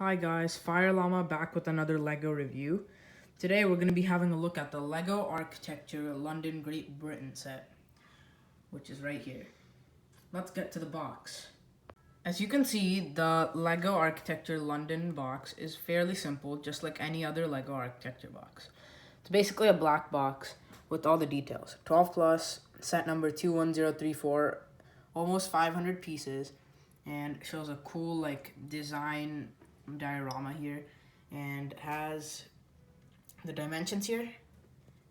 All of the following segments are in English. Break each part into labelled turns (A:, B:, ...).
A: Hi guys, Fire Llama back with another LEGO review. Today we're going to be having a look at the LEGO Architecture London Great Britain set, which is right here. Let's get to the box. As you can see, the LEGO Architecture London box is fairly simple, just like any other LEGO Architecture box. It's basically a black box with all the details. 12 plus, set number 21034, almost 500 pieces, and shows a cool design diorama here, and has the dimensions here.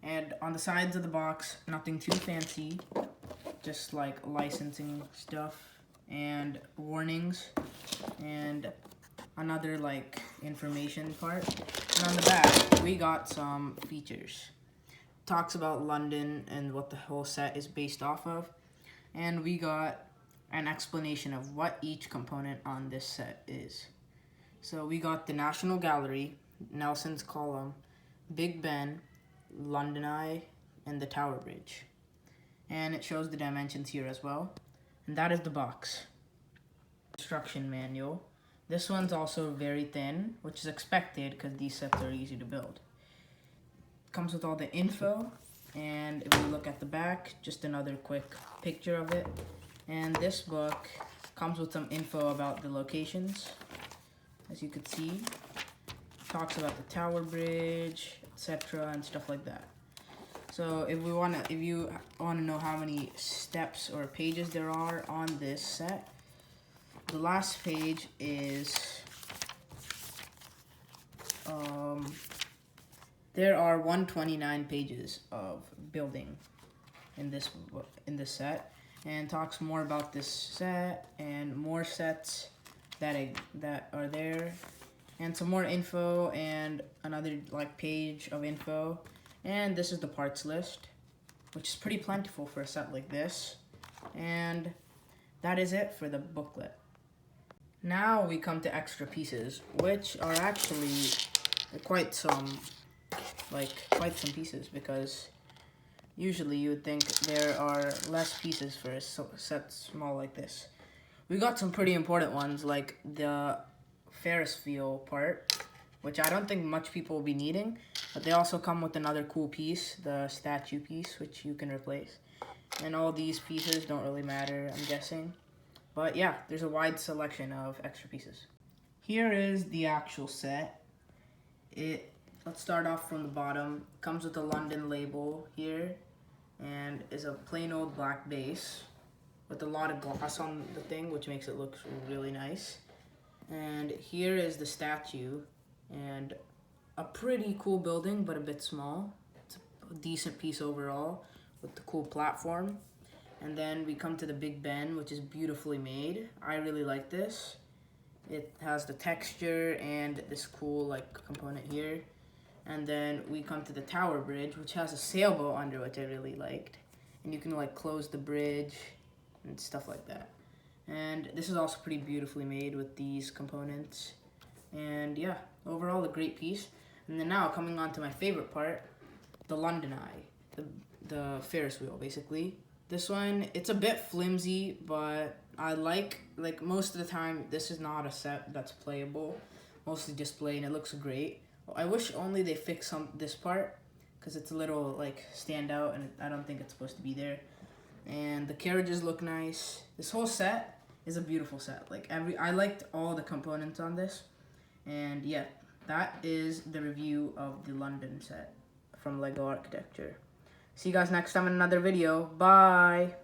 A: And on the sides of the box, nothing too fancy, just like licensing stuff and warnings and another information part. And on the back, we got some features. Talks about London and what the whole set is based off of. And we got an explanation of what each component on this set is. So we got the National Gallery, Nelson's Column, Big Ben, London Eye, and the Tower Bridge. And it shows the dimensions here as well. And that is the box. Instruction manual. This one's also very thin, which is expected because these sets are easy to build. Comes with all the info, and if we look at the back, just another quick picture of it. And this book comes with some info about the locations. As you can see, talks about the Tower Bridge, etc., and stuff like that. So if you want to know how many steps or pages there are on this set, the last page is there are 129 pages of building in this set, and talks more about this set and more sets that are there, and some more info and another page of info. And this is the parts list, which is pretty plentiful for a set like this. And that is it for the booklet. Now we come to extra pieces, which are actually quite some pieces, because usually you would think there are less pieces for a set small like this. We got some pretty important ones, like the Ferris wheel part, which I don't think much people will be needing, but they also come with another cool piece, the statue piece, which you can replace. And all these pieces don't really matter, I'm guessing. But yeah, there's a wide selection of extra pieces. Here is the actual set. Let's start off from the bottom. It comes with a London label here, and is a plain old black base with a lot of gloss on the thing, which makes it look really nice. And here is the statue, and a pretty cool building, but a bit small. It's a decent piece overall with the cool platform. And then we come to the Big Ben, which is beautifully made. I really like this. It has the texture and this cool component here. And then we come to the Tower Bridge, which has a sailboat under, which I really liked. And you can close the bridge and stuff like that. And this is also pretty beautifully made with these components. And yeah, overall a great piece. And then now coming on to my favorite part, the London Eye, the Ferris wheel basically. This one, it's a bit flimsy, but I like most of the time this is not a set that's playable, mostly display, and it looks great. I wish only they fix this part, because it's a little stand out, and I don't think it's supposed to be there. And the carriages look nice. This whole set is a beautiful set. I liked all the components on this. And yeah, that is the review of the London set from LEGO Architecture. See you guys next time in another video. Bye!